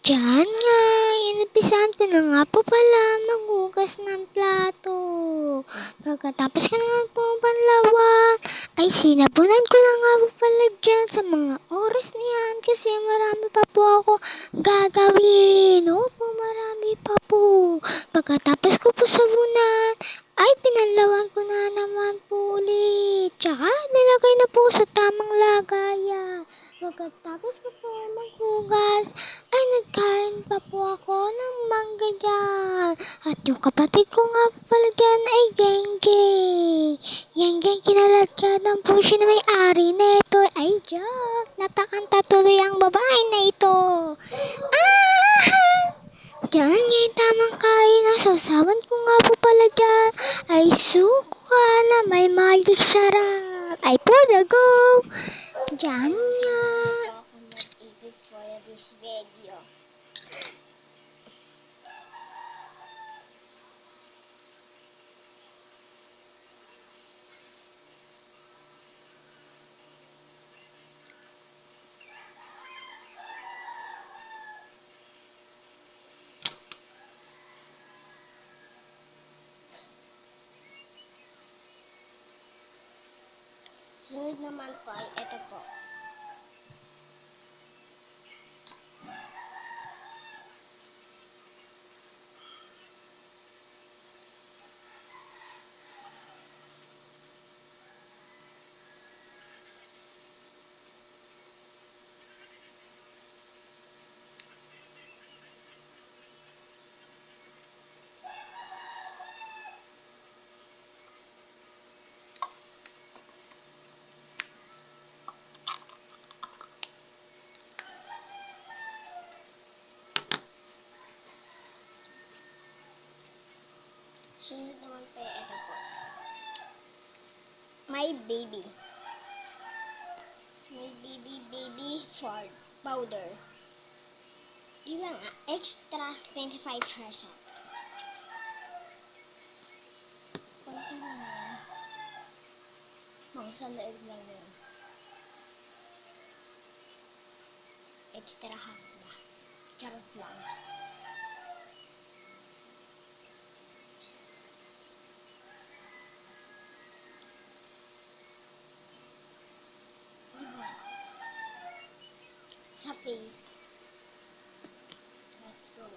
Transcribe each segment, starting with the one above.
Diyan nga, inumpisahan ko na nga po pala maghugas ng plato. Pagkatapos ko naman po panlawan, ay sinabunan ko na nga po pala dyan sa mga oras na yan kasi marami pa po ako gagawin. Opo, marami pa po. Pagkatapos ko po sabunan, ay pinanlawan ko na naman po ulit. Tsaka nilagay na po sa tamang lagayan. Pagkatapos ko po maghugas, ay nagkain pa po ako ng mangga dyan. At yung kapatid ko nga po pala dyan ay Genggeng. Genggeng kinaladyadan po siya na may-ari neto. Ay, joke. Napakanta tuloy ang babae na ito. Ah! Diyan nga yung tamang kain. Ang sasawan ko nga po pala dyan ay suka na may magic sarap. Ay, go! Diyan nga. Ako mag-edit for this video. Sunod naman po ay ito po. Sunod naman po ay ito po. My baby. My baby for powder. Diba nga, extra 25%. Konti lang yan. Mga sa leeg lang yan. Extra half ba? Charot lang. Diba? Sa face. Let's go.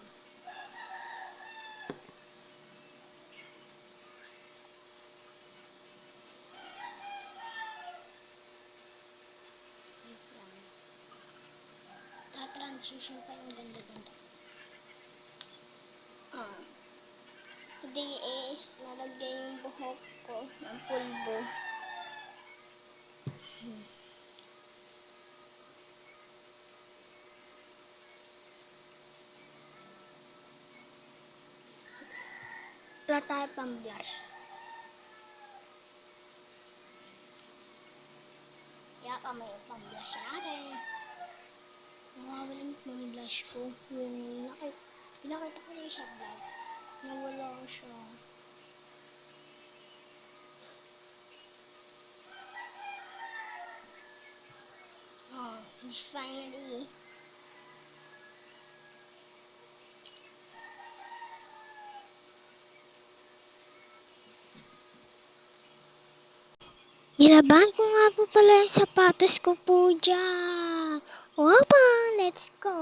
Wait lang. Ta-transition pa yung ganda-ganda. Today is nalagay yung buhok ko ng pulbo. Wala tayo pang blush. Kaya kamay yung pang blush natin. Nawawala yung pang blush ko. Yung pinakita ko na yung sa vlog. Nawala ko siya. Just finally. Nilaban ko nga po pala yung sapatos ko po dyan. Wapa, let's go.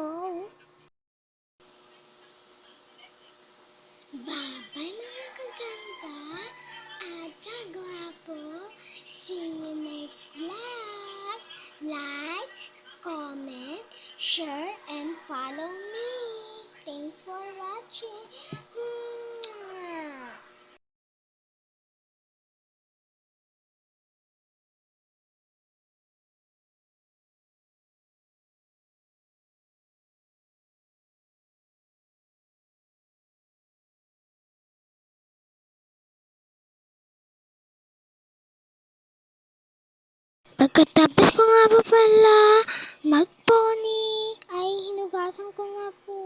Bye-bye mga kaganda at gwapo. See you next vlog. Like, comment, share, and follow me. Thanks for watching. Pagkatapos ko nga po pala magponi, ay hinugasan ko nga po